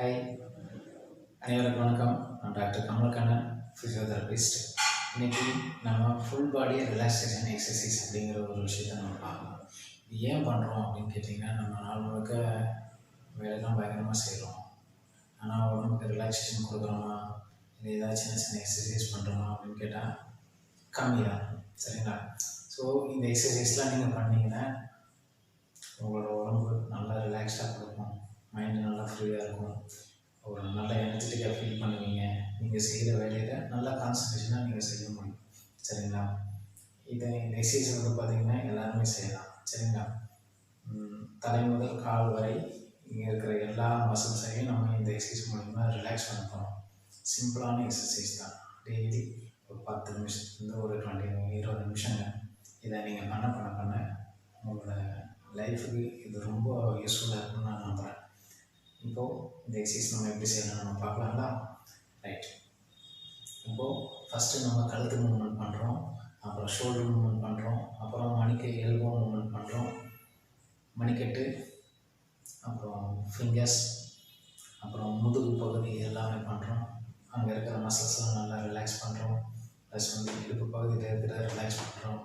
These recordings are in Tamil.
ஹாய், அனைவருக்கும் வணக்கம். நான் டாக்டர் கமலக்கண்ணன், ஃபிசியோதெரபிஸ்ட். இன்றைக்கி நம்ம ஃபுல் பாடி ரிலாக்ஸேஷன் எக்ஸசைஸ் அப்படிங்கிற ஒரு விஷயத்தை நம்ம பார்க்கலாம். இது ஏன் பண்ணுறோம் அப்படின்னு கேட்டிங்கன்னா, நம்ம நாள் முழுக்க வேலைலாம் பயங்கரமாக செய்கிறோம். ஆனால் உடம்புக்கு ரிலாக்ஸேஷன் கொடுக்குறோமா, இல்லை ஏதாவது சின்ன சின்ன எக்ஸசைஸ் பண்ணுறோமா அப்படின்னு கேட்டால் கம்மி தான். சரிங்களா? ஸோ இந்த எக்ஸசைஸ்லாம் நீங்கள் பண்ணிங்கன்னா உங்களோட உடம்பு நல்லா ரிலாக்ஸ்டாக கொடுக்கும், மைண்டு நல்லா ஃப்ரீயாக இருக்கும், ஒரு நல்ல எனர்ஜெட்டிக்காக ஃபீல் பண்ணுவீங்க. நீங்கள் செய்கிற வேலையில் நல்லா கான்சன்ட்ரேஷனாக நீங்கள் செய்ய முடியும். சரிங்களா? இந்த எக்ஸசைஸ் வந்து பார்த்திங்கன்னா எல்லாருமே செய்யலாம். சரிங்களா? தலை முதல் கால் வரை இங்கே இருக்கிற எல்லா மசில்ஸையும் நம்ம இந்த எக்ஸசைஸ் மூலிமா ரிலாக்ஸ் பண்ண போகிறோம். சிம்பிளான எக்ஸசைஸ் தான். டெய்லி ஒரு 10 நிமிஷத்துலேருந்து ஒரு 20 நிமிஷங்க இதை நீங்கள் பண்ண உங்களோட லைஃபுக்கு இது ரொம்ப யூஸ்ஃபுல்லாக இருக்குன்னு நான் நம்புகிறேன். இப்போது இந்த எக்ஸசைஸ் நம்ம எப்படி செய்யலாம் நம்ம பார்க்கலாங்களா? ரைட். இப்போது ஃபஸ்ட்டு நம்ம கழுத்து மூவ்மெண்ட் பண்ணுறோம், அப்புறம் ஷோல்டர் மூவ்மெண்ட் பண்ணுறோம், அப்புறம் எல்போ மூவ்மெண்ட் பண்ணுறோம், மணிக்கட்டு, அப்புறம் ஃபிங்கர்ஸ், அப்புறம் முதுகு பகுதி எல்லாமே பண்ணுறோம். அங்கே இருக்கிற மசில்ஸ்லாம் நல்லா ரிலாக்ஸ் பண்ணுறோம். ப்ளஸ் வந்து இடுப்பு பகுதியில் இருக்கிற ரிலாக்ஸ் பண்ணுறோம்,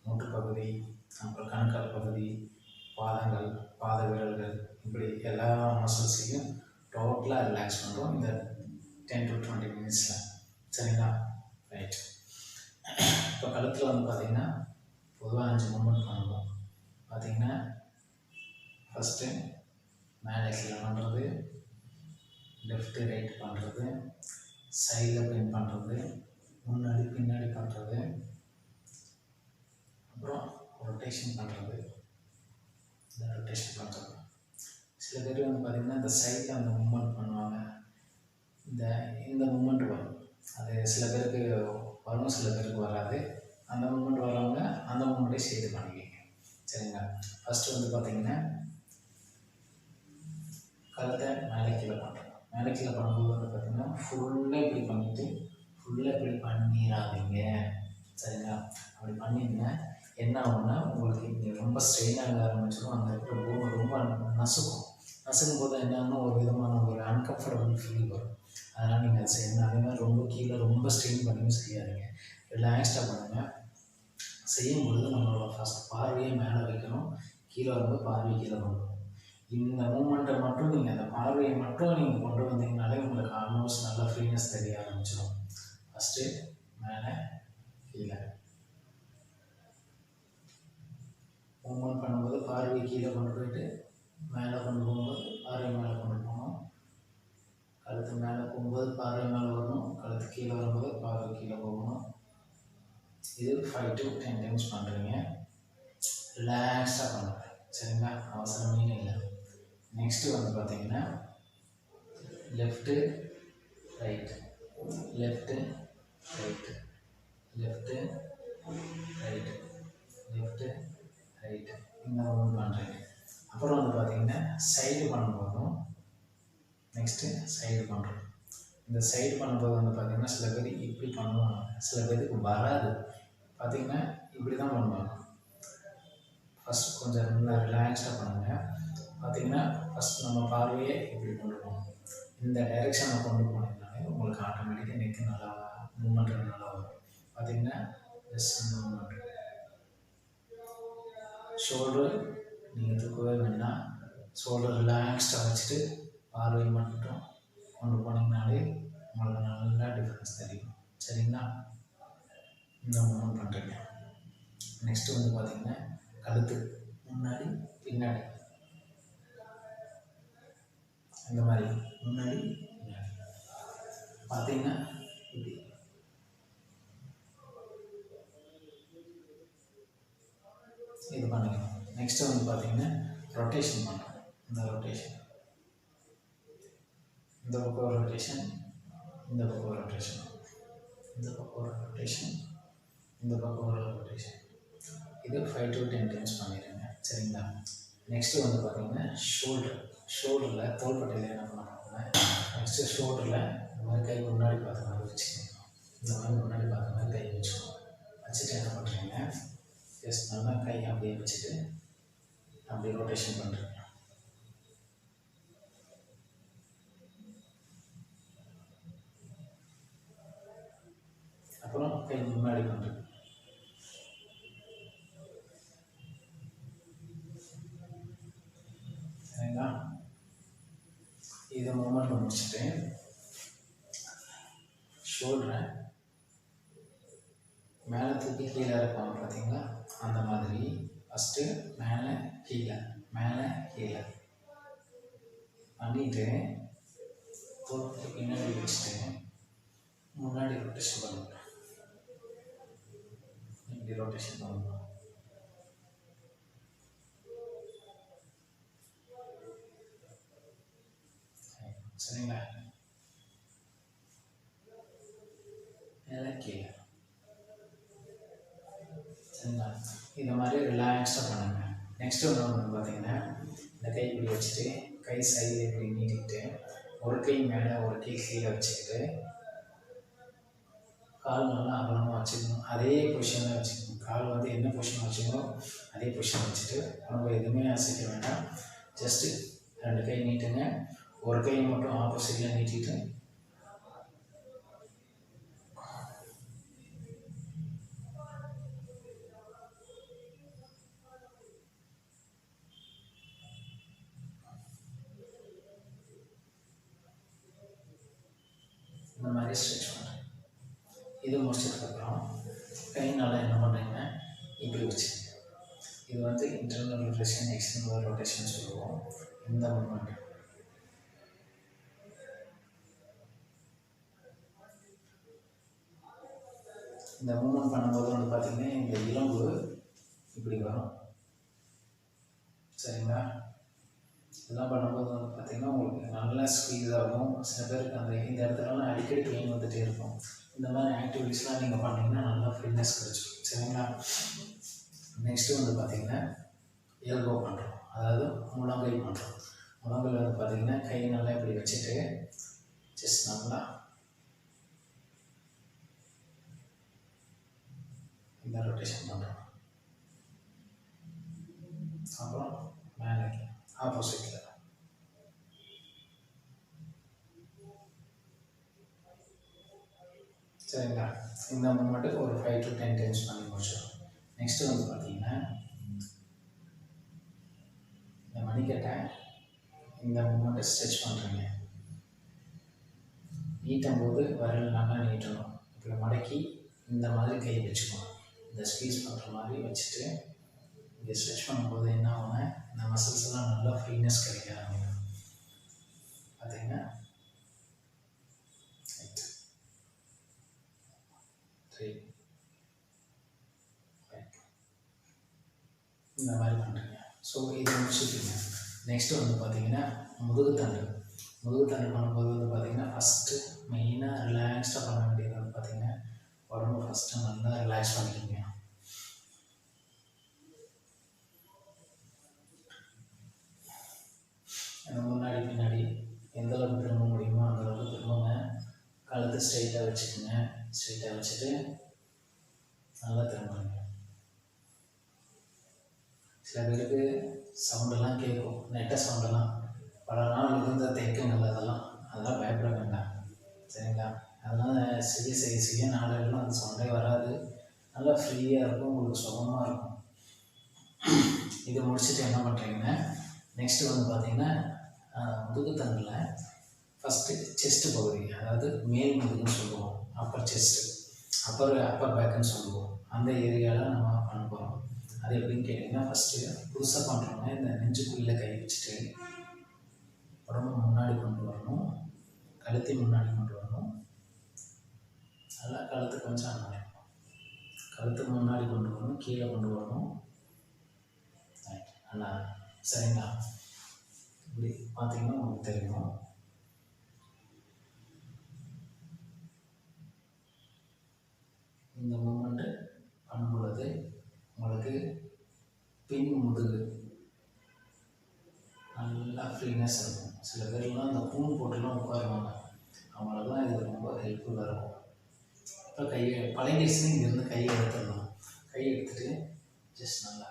மூட்டு பகுதி, அப்புறம் கணுக்கால் பகுதி, பாதங்கள், பாத விரல்கள், இப்படி எல்லா மசில்ஸையும் டோட்டலாக ரிலாக்ஸ் பண்ணுறோம் இந்த 10 to 20 மினிட்ஸில். சரிங்களா? ரைட். இப்போ கழுத்தில் வந்து பார்த்திங்கன்னா பொதுவாக 5 மூமெண்ட் பண்ணுவோம். பார்த்திங்கன்னா ஃபஸ்ட்டு மேலே கீழே பண்ணுறது, லெஃப்ட்டு ரைட் பண்ணுறது, சைடில் பெயின் பண்ணுறது, முன்னாடி பின்னாடி பண்ணுறது, அப்புறம் ரொட்டேஷன் பண்ணுறது. இந்த ரொட்டேஷன் பண்ணுறது சில பேர் வந்து பார்த்திங்கன்னா இந்த சைடில் அந்த மூமெண்ட் பண்ணுவாங்க. இந்த மூமெண்ட் வரும், அது சில பேருக்கு வரும், சில பேருக்கு வராது. அந்த மூமெண்ட் வரவங்க அந்த மூமெண்ட்டை சேர்த்து பண்ணிக்கிங்க. சரிங்களா? ஃபஸ்ட்டு வந்து பார்த்திங்கன்னா கழுத்தை மேலே கீழே பண்ணுறோம். மேலே கீழே பண்ணும்போது வந்து பார்த்திங்கன்னா ஃபுல்லாக இப்படி பண்ணிவிட்டு ஃபுல்லாக இப்படி பண்ணிடாதீங்க. சரிங்களா? அப்படி பண்ணிங்கன்னா என்ன ஆகும்னா உங்களுக்கு இங்கே ரொம்ப ஸ்ட்ரெயின் ஆக ஆரம்பிச்சிடும். அந்த இடத்துல ரொம்ப நசுக்கும் போது என்ன ஆகும், ஒரு விதமான ஒரு அன்கம்ஃபர்டபுள் ஃபீல் வரும். அதனால் நீங்கள் அதை செய்யணும். அதே மாதிரி ரொம்ப கீழே ரொம்ப ஸ்ட்ரெயின் பண்ணியும் செய்யாதீங்க. ரிலாக்ஸ்டாக பண்ணுங்கள். செய்யும்பொழுது நம்மளோட ஃபஸ்ட் பார்வையை மேலே வைக்கணும், கீழே வரும்போது பார்வையை கீழே கொண்டு வரணும். இந்த மூமெண்ட்டை மட்டும் நீங்கள் அந்த பார்வையை மட்டும் நீங்கள் கொண்டு வந்தீங்கனாலே உங்களுக்கு ஆல்மோஸ்ட் நல்லா ஃப்ரீனஸ் தெரிய ஆரம்பிச்சிடும். ஃபஸ்ட்டு மேலே கீழே மூவ்மெண்ட் பண்ணும்போது பார்வை கீழே கொண்டு போயிட்டு மேலே கொண்டு போகும்போது பார்வை மேலே கொண்டு போகணும். கழுத்து மேலே போகும்போது பார்வை மேலே வரணும், கழுத்து கீழே வரும்போது பார்வை கீழே போகணும். இது 5 to 10 டைம்ஸ் பண்ணுறீங்க. ரிலாக்ஸாக பண்ணுங்க. சரிங்களா? அவசரமே இல்லை. நெக்ஸ்ட்டு வந்து பார்த்திங்கன்னா left right, left right, left right, left right, இந்த மூவ்மெண்ட் பண்ணுறீங்க. அப்புறம் வந்து பார்த்திங்கன்னா சைடு பண்ணும்போதும் நெக்ஸ்ட்டு சைடு பண்ணுறோம். இந்த சைடு பண்ணும்போது வந்து பார்த்திங்கன்னா சில பேர் இப்படி பண்ணுவாங்க, சில பேருக்கு வராது. பார்த்திங்கன்னா இப்படி தான் பண்ணுவாங்க. ஃபஸ்ட்டு கொஞ்சம் நல்லா ரிலாக்ஸாக பண்ணுங்கள். பார்த்திங்கன்னா ஃபஸ்ட் நம்ம பார்வையே இப்படி கொண்டு போகணும். இந்த டைரெக்ஷனில் கொண்டு போனீங்கனாலே உங்களுக்கு ஆட்டோமேட்டிக்காக நெக்கு நல்லா மூமெண்ட் நல்லா வரும். பார்த்திங்கன்னா ஜஸ்ட் இந்த மூமெண்ட், ஷோல்டர் நீங்கள் தூக்கவே வேண்டாம். ஷோல்டர் ரிலாக்ஸ்டாக வச்சுட்டு பார்வை மட்டும் கொண்டு போனீங்கனாலே உங்களுக்கு நல்லா டிஃப்ரென்ஸ் தெரியும். சரிங்களா? இந்த மூமெண்ட் பண்ணுறீங்க. நெக்ஸ்ட்டு வந்து பார்த்திங்கன்னா கழுத்து முன்னாடி பின்னாடி, இந்த மாதிரி முன்னாடி பின்னாடி பார்த்திங்கன்னா இப்படி இது பண்ணிக்கணும். நெக்ஸ்ட்டு வந்து பார்த்திங்கன்னா ரொட்டேஷன் பண்ணுறோம். இந்த ரொட்டேஷன், இந்த பக்கம் ஒரு ரொட்டேஷன், இந்த பக்கம் ஒரு ரொட்டேஷன், இந்த பக்கம் ஒரு ரொட்டேஷன், இந்த பக்கம் ஒரு ரொட்டேஷன். இது 5 to 10 டைம்ஸ் பண்ணிடுங்க. சரிங்களா? நெக்ஸ்ட்டு வந்து பார்த்திங்கன்னா ஷோல்டரில் தோள்பட்டையில் என்ன பண்ண போகிறோம்னா நெக்ஸ்ட்டு ஷோல்டரில் இந்த மாதிரி கை முன்னாடி பார்த்த மாதிரி வச்சுக்கணும். இந்த மாதிரி முன்னாடி பார்த்த மாதிரி கை வச்சுக்கணும். வச்சுட்டு என்ன பண்ணுறீங்க, ஜஸ்ட் நல்லா கை அப்படியே வச்சுட்டு அப்படியே ரொட்டேஷன் பண்ணுறீங்க. கை முன்னாடி பண்ணுறது. சரிங்களா? இதை மூமெண்ட் முடிச்சுட்டு ஷோல்டரை மேலே தூக்கி கீழே இருப்பாங்க பார்த்தீங்களா, அந்த மாதிரி ஃபஸ்ட்டு மேலே கீழே மேலே கீழே பண்ணிவிட்டு தோற்று பின்னாடி வச்சுட்டு முன்னாடி ரொட்டேஷன் பண்ணுங்க. இப்படி ரொட்டேஷன் பண்ணணும். சரிங்களா? மேலே கீழே. சரிங்களா? இந்த மாதிரி ரிலாக்ஸாக பண்ணுங்கள். நெக்ஸ்ட் ஒன்று பார்த்தீங்கன்னா, இந்த கை இப்படி வச்சுட்டு கை சைடு இப்படி நீட்டிக்கிட்டு ஒரு கை மேலே ஒரு கை கீழே வச்சுக்கிட்டு கால் நல்லா அகலமாக வச்சுக்கணும். அதே பொசிஷனில் வச்சுக்கணும். கால் வந்து என்ன பொசிஷன் வச்சுக்கணும் அதே பொசிஷன் வச்சுட்டு நம்ம எதுவுமே அசைக்க வேண்டாம். ஜஸ்ட்டு 2 கை நீட்டுங்க. ஒரு கை மட்டும் ஆப்போசிட்டில் நீட்டிட்டு இந்த மாதிரி ஸ்ட்ரெச் பண்ணுறேன். இது முடிச்சதுக்கப்புறம் கை நல்லா என்ன பண்ணுறீங்க, இப்படி வச்சுக்கோங்க. இது வந்து இன்டர்னல் ரொட்டேஷன், எக்ஸ்டர்னல் ரொட்டேஷன் சொல்லுவோம். இந்த மூமெண்ட் பண்ணும்போது வந்து பார்த்திங்கன்னா இந்த இளம்பு இப்படி வரும். சரிங்களா? இதெல்லாம் பண்ணும்போது வந்து பார்த்திங்கன்னா உங்களுக்கு நல்லா ஸ்க்வீஸ் ஆகும். சில பேருக்கு அந்த இந்த இடத்துலலாம் அடிக்கடி பெயின் வந்துகிட்டே இருக்கும். இந்த மாதிரி ஆக்டிவிட்டீஸ்லாம் நீங்கள் பண்ணிங்கன்னா நல்லா ஃபிட்னஸ் கிடச்சிடும். சரிங்களா? நெக்ஸ்ட்டு வந்து பார்த்திங்கன்னா எல்போ பண்ணுறோம், அதாவது முழங்கை பண்ணுறோம். முழங்கையில் வந்து பார்த்திங்கன்னா கை நல்லா இப்படி வச்சுட்டு ஜஸ்ட் நல்லா இந்த ரொட்டேஷன் பண்ணுறோம். அப்புறம் மேலே ஆப்போசிட்டில் சரிங்களா? இந்த மூமெண்ட்டுக்கு ஒரு 5 to 10 டைம்ஸ் பண்ணி முடிச்சிடும். நெக்ஸ்ட்டு வந்து பார்த்தீங்கன்னா இந்த மணிக்கட்டை இந்த மூமெண்ட்டை ஸ்ட்ரெச் பண்ணுறீங்க. நீட்டும் போது விரல் நல்லா நீட்டணும். இப்படி மடக்கி இந்த மாதிரி கை வச்சுக்கணும். இந்த ஸ்க்வீஸ் பண்ணுற மாதிரி வச்சுட்டு இங்கே ஸ்ட்ரெச் பண்ணும்போது என்ன ஆகும்னா இந்த மசில்ஸ் எல்லாம் நல்லா ஃப்ரீனஸ் கிடைக்க ஆரம்பிக்கும். பார்த்தீங்கன்னா இந்த மாதிரி பண்ணுறீங்க. ஸோ இதை முடிச்சுட்டீங்க. நெக்ஸ்ட்டு வந்து பார்த்தீங்கன்னா முதுகுத்தண்டு பண்ணும்போது வந்து பார்த்தீங்கன்னா ஃபஸ்ட்டு மெயினாக ரிலாக்ஸ்டாக பண்ண வேண்டியது வந்து பார்த்தீங்கன்னா உடம்பு ஃபஸ்ட்டு நல்லா ரிலாக்ஸ் பண்ணிக்கிங்க. முன்னாடி பின்னாடி எந்த அளவுக்கு திரும்ப முடியுமோ அந்த அளவுக்கு திரும்புங்க. கழுத்து ஸ்ட்ரைட்டாக வச்சுக்கோங்க. ஸ்ட்ரைட்டாக வச்சுட்டு நல்லா திரும்புங்க. சில பேருக்கு சவுண்டெல்லாம் கேட்கும், நெட்ட சவுண்டெல்லாம் பல நாள் இருந்த தேக்கங்கள் அதெல்லாம் பயப்பட வேண்டாம். சரிங்களா? அதனால் செய்ய நாளெல்லாம் அந்த சவுண்டே வராது. நல்லா ஃப்ரீயாக இருக்கும், உங்களுக்கு சுகமாக இருக்கும். இதை முடிச்சுட்டு என்ன பண்ணுறீங்கன்னா நெக்ஸ்ட்டு வந்து பார்த்தீங்கன்னா முதுகுத்தண்டில் ஃபஸ்ட்டு செஸ்ட்டு பகுதி, அதாவது மேல் முதுகுன்னு சொல்லுவோம். அப்பர் பேக்குன்னு சொல்லுவோம். அந்த ஏரியாவில் நம்ம பண்ண போகிறோம். அது எப்படின்னு கேட்டிங்கன்னா ஃபஸ்ட்டு புதுசாக பண்ணுறோன்னா இந்த நெஞ்சுக்குள்ளே கை வச்சுட்டு உடம்பு முன்னாடி கொண்டு வரணும். கழுத்தை முன்னாடி கொண்டு வரணும். நல்லா கழுத்து கொஞ்சம் கழுத்து முன்னாடி கொண்டு வரணும், கீழே கொண்டு வரணும். நல்லா சரிங்களா? இப்படி பார்த்தீங்கன்னா உங்களுக்கு தெரியும். இந்த மூமெண்ட்டு பண்ணும்பொழுது உங்களுக்கு பின் முதுகு நல்லா ஃப்ரீனஸ் இருக்கும். சில பேர்லாம் இந்த கூண் போட்டுலாம் உட்காருவாங்க. அவங்களுக்குலாம் இது ரொம்ப ஹெல்ப்ஃபுல்லாக இருக்கும். இப்போ கையை பழகிடுச்சுன்னு இங்கேருந்து கையை எடுத்துடணும். கையை எடுத்துகிட்டு ஜஸ்ட் நல்லா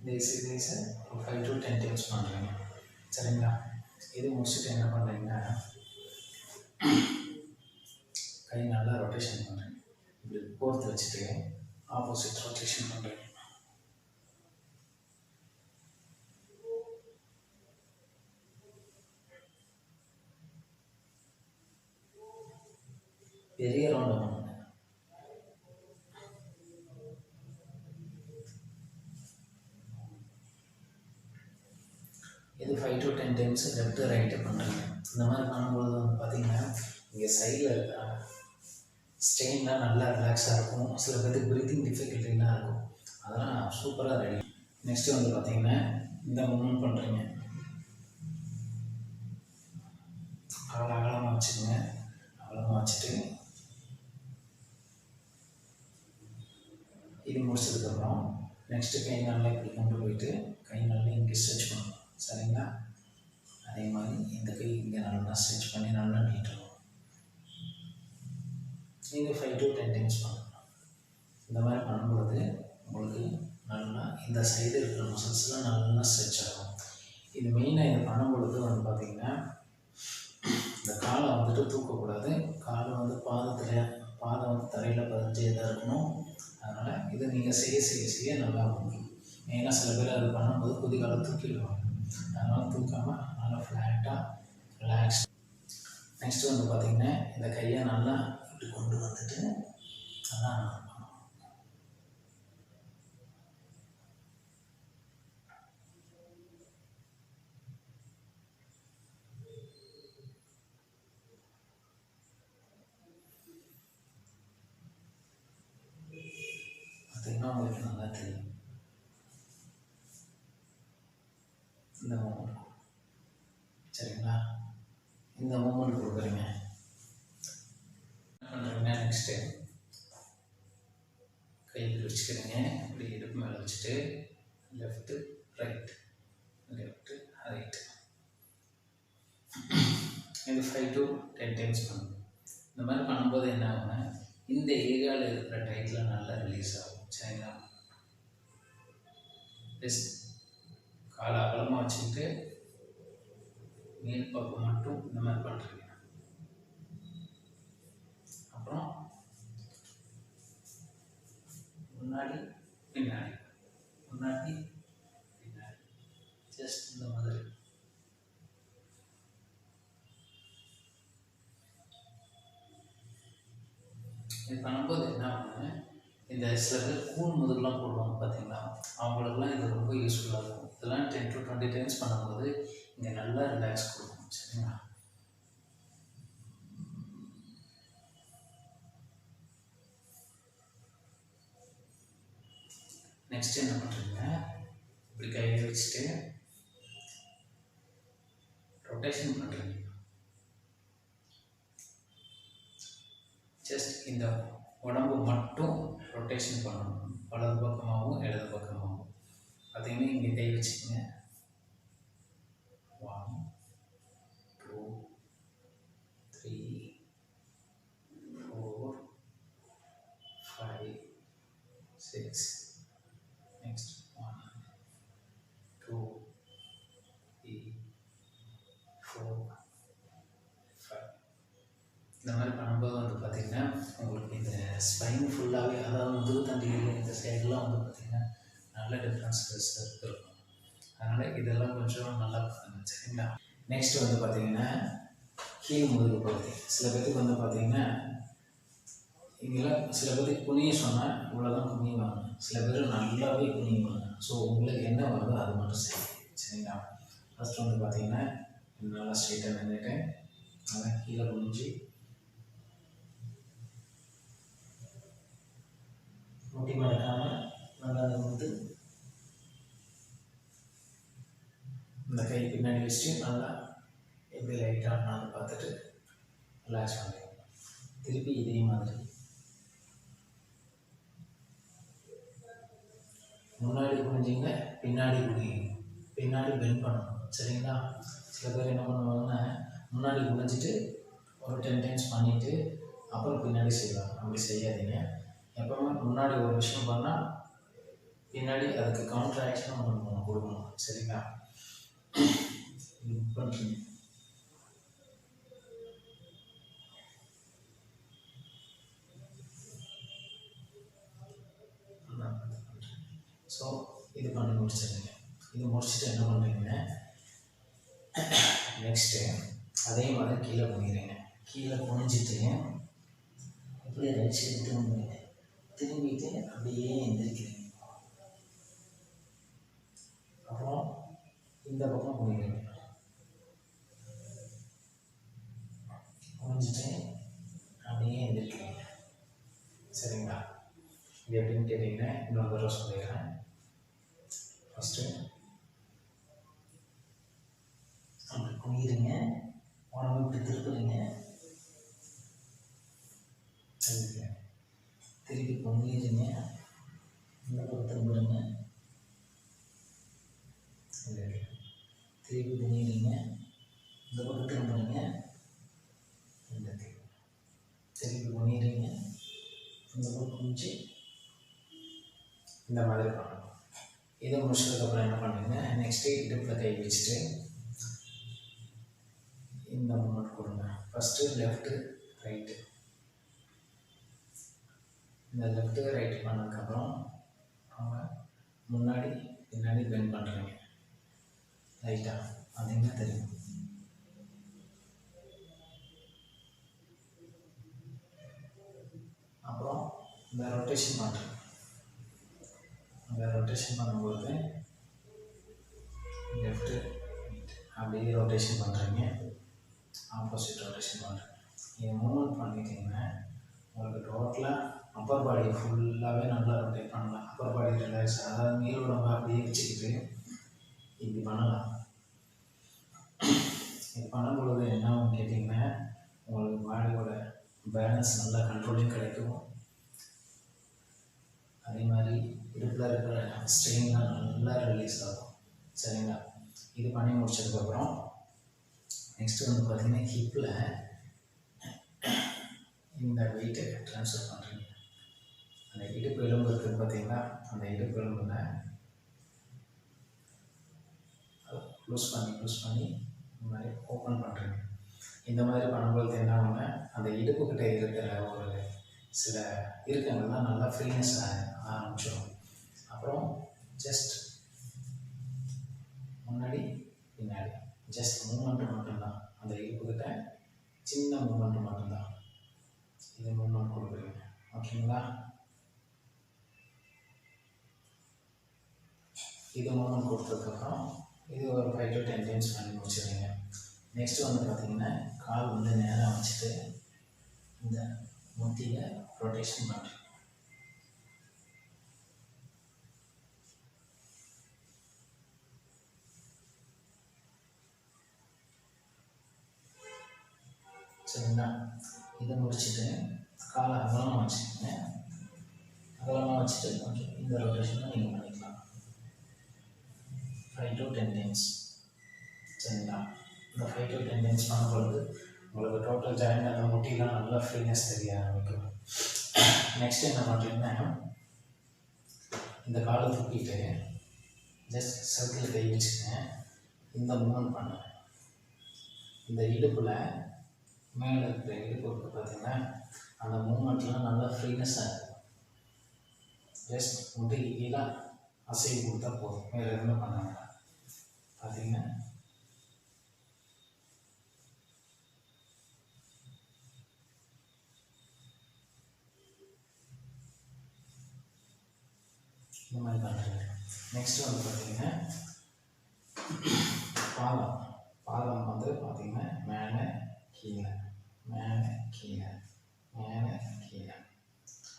தேய்ஸை ஒரு 5 to 10 டைம்ஸ் பண்ணுறீங்க. சரிங்களா? இது முடிச்சுட்டு என்ன பண்ணுறீங்கன்னா, கை நல்லா ரொட்டேஷன் பண்ணுறீங்க. இப்படி கோர்த்து வச்சுட்டு ஆப்போசிட் ரொட்டேஷன் பண்ணுறீங்க. பெரிய ரவுண்டு பண்ணுங்க. இது 5 to 10 டைம்ஸ் லெஃப்ட் ரைட்டு பண்ணுறீங்க. இந்த மாதிரி பண்ணும்போது வந்து பார்த்தீங்கன்னா, இங்கே சைடில் இருக்கிற ஸ்ட்ரெயின்லாம் நல்லா ரிலாக்ஸாக இருக்கும். சில பேருக்கு ப்ரீத்திங் டிஃபிகல்ட்டிலாம் இருக்கும். அதெல்லாம் சூப்பராக ரெடி. நெக்ஸ்ட்டு வந்து பார்த்தீங்கன்னா, இந்த மூவ்மெண்ட் பண்ணுறீங்க. அகலமாக வச்சுக்கோங்க. அகலமாக வச்சுட்டு இது முடிச்சதுக்கப்புறம் நெக்ஸ்ட்டு கை நல்லா இப்படி கொண்டு போயிட்டு கை நல்லா இங்கே ஸ்ட்ரெச் பண்ணணும். சரிங்களா? அதே மாதிரி இந்த கை இங்கே நல்லா ஸ்ட்ரெச் பண்ணி நல்லா நீட்டணும். நீங்கள் 5 to 10 டைம்ஸ் பண்ணணும். இந்த மாதிரி பண்ணும்பொழுது உங்களுக்கு நல்லா இந்த சைடு இருக்கிற மசில்ஸ்லாம் நல்லா ஸ்ட்ரெச் ஆகும். இது மெயினாக இதை பண்ணும்பொழுது வந்து பார்த்திங்கன்னா, இந்த காலை வந்துட்டு தூக்கக்கூடாது. காலை வந்து பாதம் வந்து தரையில் பதிஞ்சே தான் இருக்கணும். அதனால் இதை நீங்கள் செய்ய நல்லா இருக்கும். மெயினாக சில பேர் அது பண்ணும்போது குதிகாலை தூக்கிடுவாங்க. அதனால் தூக்காமல் நல்லா ஃப்ளாட்டாக ரிலாக்ஸ். நெக்ஸ்ட்டு வந்து பார்த்திங்கன்னா, இந்த கையை நல்லா இப்படி கொண்டு வந்துட்டு அதான் பார்த்திங்கன்னா உங்களுக்கு நல்லா தெரியும். இந்த மூமெண்ட் சரிங்களா? இந்த மூமெண்ட் கொடுக்குறீங்க. என்ன பண்ணுறீங்க? நெக்ஸ்ட்டு கை இப்படி வச்சுக்கிறீங்க. இப்படி இடுப்பு மேலே வச்சுட்டு லெஃப்ட்டு ரைட் லெஃப்ட்டு ரைட். இது 5 to 10 டைம்ஸ் பண்ணணும். இந்த மாதிரி பண்ணும்போது என்ன ஆகும்னா, இந்த ஏரியாவில் இருக்கிற டைட்டில் நல்லா ரிலீஸ் ஆகும். சரிங்களா? ஜஸ்ட் காலை அகலமாக வச்சுக்கிட்டு மேல் பக்கம் மட்டும் இந்த மாதிரி பண்ணுறீங்க. அப்புறம் முன்னாடி பின்னாடி முன்னாடி பின்னாடி ஜஸ்ட் இந்த மாதிரி. இது பண்ணும்போது என்ன ஆகும்னா, இந்த சில பேர் கூன் முதுகுலாம் போடுவாங்க பார்த்தீங்களா, அவங்களுக்குலாம் இது ரொம்ப யூஸ்ஃபுல்லாக இருக்கும். இதெல்லாம் 10 to 20 டைம்ஸ் பண்ணும்போது இங்கே நல்லா ரிலாக்ஸ் கொடுக்கும். சரிங்களா? நெக்ஸ்ட் என்ன பண்ணுறீங்க? இப்படி கையை வச்சுட்டு ரொட்டேஷன் பண்ணுறீங்க. ஜஸ்ட் இந்த உடம்பு மட்டும் ரொட்டேஷன் பண்ணணும். வலது பக்கமாகவும் இடது பக்கமாகவும். பார்த்தீங்கன்னா இங்கே கை வச்சுக்கோங்க. 1 2 3 4 5 6. நெக்ஸ்ட் 1 2 3 4 5. இந்த மாதிரி பண்ணும்போது வந்து பார்த்திங்கன்னா, உங்களுக்கு இந்த ஸ்பைன் ஃபுல்லாகவே, அதாவது முதுகு தண்டிகள் இந்த சைடெலாம் வந்து பார்த்திங்கன்னா நல்ல டிஃப்ரென்ஸஸ் இருக்கும். அதனால் இதெல்லாம் கொஞ்சம் நல்லா பண்ணுங்க. சரிங்களா? நெக்ஸ்ட் வந்து பார்த்திங்கன்னா, கீழ் முதுகு பகுதி. சில பேருக்கு வந்து பார்த்திங்கன்னா, இங்கெல்லாம் சில பேருக்கு குனிய சொன்னால் இவ்வளோதான் குனிவாங்க. சில பேர் நல்லாவே குனிவாங்க. ஸோ உங்களுக்கு என்ன வருதோ அது மட்டும் செய்யுங்க. சரிங்களா? ஃபஸ்ட்டு வந்து பார்த்திங்கன்னா, நல்லா ஸ்ட்ரெயிட்டாக நின்றுட்டு நல்லா கீழே குனிஞ்சு முட்டி மடக்காமல் நல்லா வந்து இந்த கை பின்னாடி வச்சுட்டு நல்லா எப்படி லைட்டாக நான் பார்த்துட்டு ரிலாக்ஸ் பண்ணுறேன். திருப்பி இதே மாதிரி முன்னாடி குனிஞ்சிங்க, பின்னாடி குனிங்க, பின்னாடி பெண்ட் பண்ணணும். சரிங்களா? சில பேர் என்ன பண்ணுவாங்கன்னா, முன்னாடி குனிஞ்சிட்டு ஒரு 10 டைம்ஸ் பண்ணிவிட்டு அப்புறம் பின்னாடி செய்வாங்க. அப்படி செய்யாதீங்க. எப்போவுமே முன்னாடி ஒரு விஷயம் பண்ணால் பின்னாடி அதுக்கு கவுண்டர் ஆக்ஷனும் ஒன்று கொடுக்கணும். சரிங்களா? இது பண்ணுறீங்க. ஸோ இது பண்ணி முடிச்சிடுங்க. இது முடிச்சுட்டு என்ன பண்ணுறீங்க, நெக்ஸ்ட்டு அதே மாதிரி கீழே குனிகிறீங்க. கீழே குனிஞ்சிட்டு அப்படியே ரைட் சைடு திரும்புறீங்க. திரும்பிட்டு அப்படியே எந்திரிக்கிறீங்க. அப்புறம் இந்த பக்கம் குனிகிறீங்க. குனிஞ்சிட்டு அப்படியே எந்திரிக்கிறீங்க. சரிங்களா? இது எப்படின்னு கேட்டிங்கன்னா இன்னொரு தடவை சொல்லிடுறேன். ஃபஸ்ட்டு அப்படி குனிகிறீங்க, உடம்பு இப்படி திருப்புறீங்க, திருப்பி குனிகிறீங்க, இந்த பக்கம் திரும்புறீங்க, திருப்பி குனிகிறீங்க, இந்த பக்கம் திரும்புறீங்க, திருப்பி குனிகிறீங்க, இந்த பக்கம் குனிச்சு இந்த மாதிரி பண்ணணும். இதை முடிச்சதுக்கப்புறம் என்ன பண்ணுறீங்க, நெக்ஸ்ட்டு இடுப்பில் கை வச்சுட்டு இந்த மூமெண்ட் கொடுங்க. First left right. இந்த லெஃப்ட்டு ரைட்டு பண்ணதுக்கப்புறம் அவங்க முன்னாடி பின்னாடி பெண்ட் பண்ணுறீங்க. ரைட்டாக பார்த்தீங்கன்னா தெரியும். அப்புறம் இந்த ரொட்டேஷன் பண்ணுறேன். அந்த ரொட்டேஷன் பண்ணும்போது லெஃப்ட்டு அப்படியே ரொட்டேஷன் பண்ணுறீங்க, ஆப்போசிட் ரொட்டேஷன் பண்ணுறேன். இது மூவ்மெண்ட் பண்ணிட்டீங்கன்னா உங்களுக்கு டோட்டலாக அப்பர் பாடி ஃபுல்லாகவே நல்லா ரொட்டேட் பண்ணலாம். அப்பர் பாடி ரிலாக்ஸ், அதாவது மேல் உடம்பை அப்படியே வச்சுக்கிட்டு இப்படி பண்ணலாம். இது பண்ணும்பொழுது என்ன ஆகும்னு கேட்டிங்கன்னா உங்களுக்கு பாடியோட பேலன்ஸ் நல்லா கண்ட்ரோலையும் கிடைக்கும். அதே மாதிரி இடுப்பில் இருக்கிற ஸ்ட்ரெயின்லாம் நல்லா ரிலீஸ் ஆகும். சரிங்களா? இது பண்ணி முடிச்சதுக்கப்புறம் நெக்ஸ்ட்டு வந்து பார்த்திங்கன்னா ஹிப்பில் இந்த வெயிட்டை ட்ரான்ஸ்ஃபர் பண்ணுறீங்க. அந்த இடுப்பு எலும்பு இருக்குது பார்த்தீங்களா, அந்த இடுப்பு எலும்பில் லூஸ் பண்ணி இந்த மாதிரி ஓப்பன் பண்ணுறீங்க. இந்த மாதிரி பண்ணும்போது என்ன ஆகுங்க, அந்த இடுப்புக்கிட்ட இருக்கிற ஒரு சில இருக்கங்கள்லாம் நல்லா ஃப்ரீனஸ் ஆரம்பிச்சிடும். அப்புறம் ஜஸ்ட் முன்னாடி பின்னாடி ஜஸ்ட் மூமெண்ட்டு மட்டும்தான். அந்த இடுப்புக்கிட்ட சின்ன மூமெண்ட்டு மட்டும்தான். இது மூமெண்ட் கொடுக்குறீங்க. ஓகேங்களா? இது மூமெண்ட் கொடுத்ததுக்கப்புறம் இது ஒரு 5 to 10 டைம்ஸ் பண்ணி முடிச்சிடுங்க. நெக்ஸ்ட்டு வந்து பார்த்திங்கன்னா கால் வந்து நேராக வச்சுட்டு இந்த முட்டியை ரொட்டேஷன் பண்ணுறேன். சரிங்களா? இதை முடிச்சுட்டு காலை அகலமாக வச்சுக்கோங்க. அகலமாக வச்சுட்டு கொஞ்சம் இந்த ரொட்டேஷனை நீங்கள் பண்ணிக்கலாம் 5 to 10 டைம்ஸ். சரிங்களா? இந்த 5 to 10 டைம்ஸ் பண்ணும்பொழுது உங்களுக்கு டோட்டல் ஜாயிண்ட் அந்த முட்டிலாம் நல்லா ஃப்ரீனஸ் தெரிய ஆரம்பிக்கும். நெக்ஸ்ட் என்ன பண்ணுறீங்கன்னா இந்த காலை தூக்கிட்டு ஜஸ்ட் சர்க்கிள் கை வச்சுக்கங்க. இந்த மூமெண்ட் பண்ண இந்த இடுப்பில் மேலே இருக்கிற இடுப்பு பார்த்தீங்கன்னா அந்த மூமெண்ட்லாம் நல்லா ஃப்ரீனஸ்ஸாக இருக்கும். ஜஸ்ட் முட்டைக்கு கீழே அசைவு கொடுத்தா போதும், வேறு எதுவுமே பண்ண வேண்டாம். பார்த்தீங்கன்னா இந்த மாதிரி பண்ணுறேன். நெக்ஸ்ட்டு வந்து பார்த்தீங்கன்னா பாதம் வந்து பார்த்தீங்கன்னா மேலே கீழே மேலே கீழே மேலே கீழே.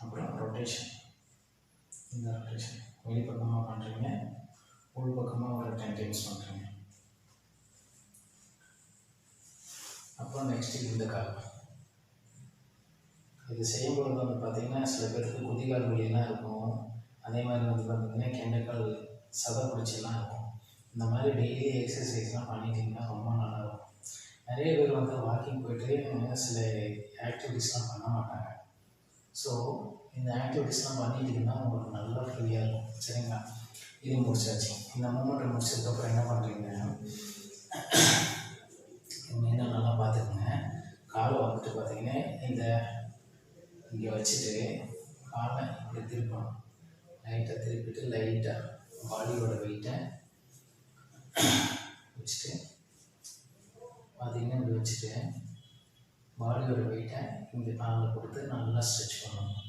அப்புறம் ரொட்டேஷன், இந்த ரொட்டேஷன் வெளிப்பக்கமாக பண்ணுறீங்க, உள் பக்கமாக ஒரு 10 டைம்ஸ் பண்ணுறீங்க. அப்புறம் நெக்ஸ்ட்டு இந்த கால். இது செய்யும்பொழுது வந்து பார்த்திங்கன்னா சில பேருக்கு குதிகால் வலியெல்லாம் இருக்கும். அதே மாதிரி வந்து பார்த்திங்கன்னா கெண்டைக்கால் சதை பிடிச்செல்லாம் இருக்கும். இந்த மாதிரி டெய்லி எக்ஸசைஸ்லாம் பண்ணிட்டிங்கன்னா ரொம்ப நல்லாயிருக்கும். நிறைய பேர் வந்து வாக்கிங் போய்ட்டு சில ஆக்டிவிட்டீஸ்லாம் பண்ண மாட்டாங்க. ஸோ இந்த ஆக்டிவிட்டீஸ்லாம் பண்ணிட்டிங்கன்னா உங்களுக்கு நல்லா ஃப்ரீயாக இருக்கும். சரிங்களா? இது முடிச்சாச்சு. இந்த மூமெண்ட்டை முடிச்சதுக்கப்புறம் என்ன பண்ணுறீங்க, மெயினாக நல்லா பார்த்துக்குங்க. காலை வந்துட்டு பார்த்தீங்கன்னா இந்த இங்கே வச்சுட்டு காலை இப்படி திருப்பணும். லைட்டாக திருப்பிட்டு லைட்டாக பாடியோட வெயிட்டை வச்சுட்டு பார்த்தீங்கன்னா இப்படி வச்சுட்டு பாடியோட வெயிட்டை இங்கே காலில் கொடுத்து நல்லா ஸ்ட்ரெச் பண்ணணும்.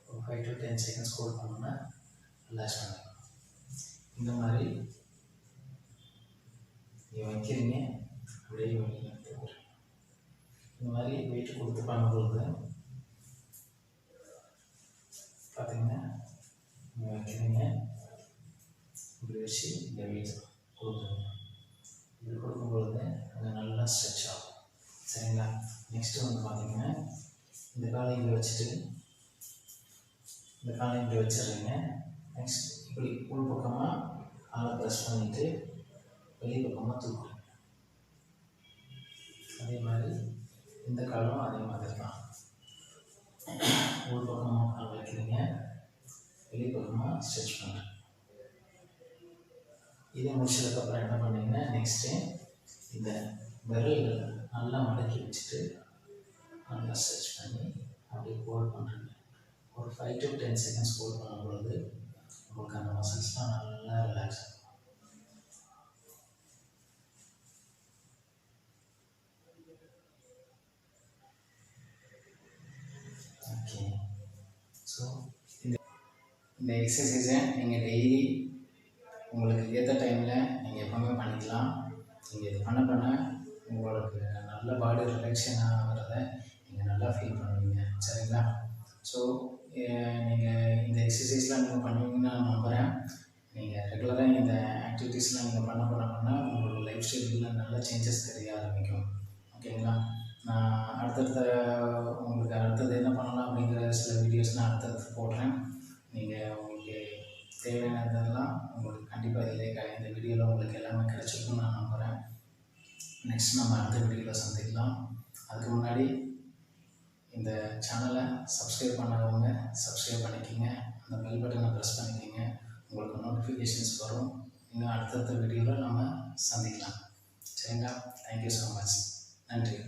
ஒரு 5 to 10 செகண்ட்ஸ் ஹோல்ட் பண்ணோன்னா ரிலாக்ஸ் பண்ணிக்கலாம். இந்த மாதிரி நீங்கள் வைக்கிறீங்க, அப்படியே வைங்க. இந்த மாதிரி வெயிட் கொடுத்து பண்ணும்போது பார்த்தீங்கன்னா நீங்கள் வைக்கிறீங்க, இப்படி வச்சு இந்த வெயிட் கொடுக்குறீங்க. இப்படி கொடுக்கும்பொழுது அது நல்லா ஸ்ட்ரெச் ஆகும். சரிங்களா? நெக்ஸ்ட்டு வந்து பார்த்தீங்கன்னா இந்த காலை இங்கே வச்சுட்டு இந்த காலை இப்படி வச்சிடுறீங்க. நெக்ஸ்ட் இப்படி உள் பக்கமாக காலை ப்ரெஸ் பண்ணிவிட்டு வெளி பக்கமாக தூக்குறீங்க. அதே மாதிரி இந்த காலும் அதே மாதிரி தான். உள் பக்கமாக கால் வைக்கிறீங்க, வெளி பக்கமாக ஸ்ட்ரெச் பண்ணுறேன். இதை முடிச்சதுக்கப்புறம் என்ன பண்ணீங்கன்னா நெக்ஸ்ட்டு இந்த விரல்கள் நல்லா மடக்கி வச்சுட்டு நல்லா ஸ்ட்ரெச் பண்ணி அப்படியே ஹோல்ட் பண்ணுறீங்க. ஒரு 5 to 10 செகண்ட்ஸ் ஹோல்ட் பண்ணும்பொழுது உங்களுக்கு அந்த மசில்ஸ்லாம் நல்லா ரிலாக்ஸ் ஆகும். ஓகே. ஸோ இந்த எக்ஸசைஸை நீங்கள் டெய்லி உங்களுக்கு ஏற்ற டைமில் நீங்கள் எப்போவுமே பண்ணிக்கலாம். நீங்கள் இது பண்ண உங்களுக்கு நல்ல பாடி ரிலாக்ஸேஷன் ஆகிறத நீங்கள் நல்லா ஃபீல் பண்ணுவீங்க. சரிங்களா? ஸோ நீங்கள் இந்த எக்ஸசைஸ்லாம் நீங்கள் பண்ணுவீங்கன்னு நான் நம்புகிறேன். நீங்கள் ரெகுலராக இந்த ஆக்டிவிட்டீஸ்லாம் நீங்கள் பண்ண உங்களோட லைஃப் ஸ்டைலில் நல்ல சேஞ்சஸ் தெரிய ஆரம்பிக்கும். ஓகேங்களா? நான் உங்களுக்கு அடுத்தது என்ன பண்ணலாம் அப்படிங்கிற சில வீடியோஸ் நான் அடுத்தது போடுறேன். நீங்கள் உங்களுக்கு தேவையானதெல்லாம் உங்களுக்கு கண்டிப்பாக இந்த வீடியோவில் உங்களுக்கு எல்லாமே கிடைச்சிருக்குன்னு நான் நம்புகிறேன். நெக்ஸ்ட் நம்ம அடுத்த வீடியோவில் சந்திக்கலாம். அதுக்கு முன்னாடி இந்த சேனலை சப்ஸ்கிரைப் பண்ணாதவங்க சப்ஸ்கிரைப் பண்ணிக்கிங்க. அந்த பெல் பட்டனை ப்ரெஸ் பண்ணிக்கிங்க. உங்களுக்கு நோட்டிஃபிகேஷன்ஸ் வரும். இன்னும் அடுத்தடுத்த வீடியோவில் நம்ம சந்திக்கலாம். சரிங்களா? Thank you so much. நன்றி.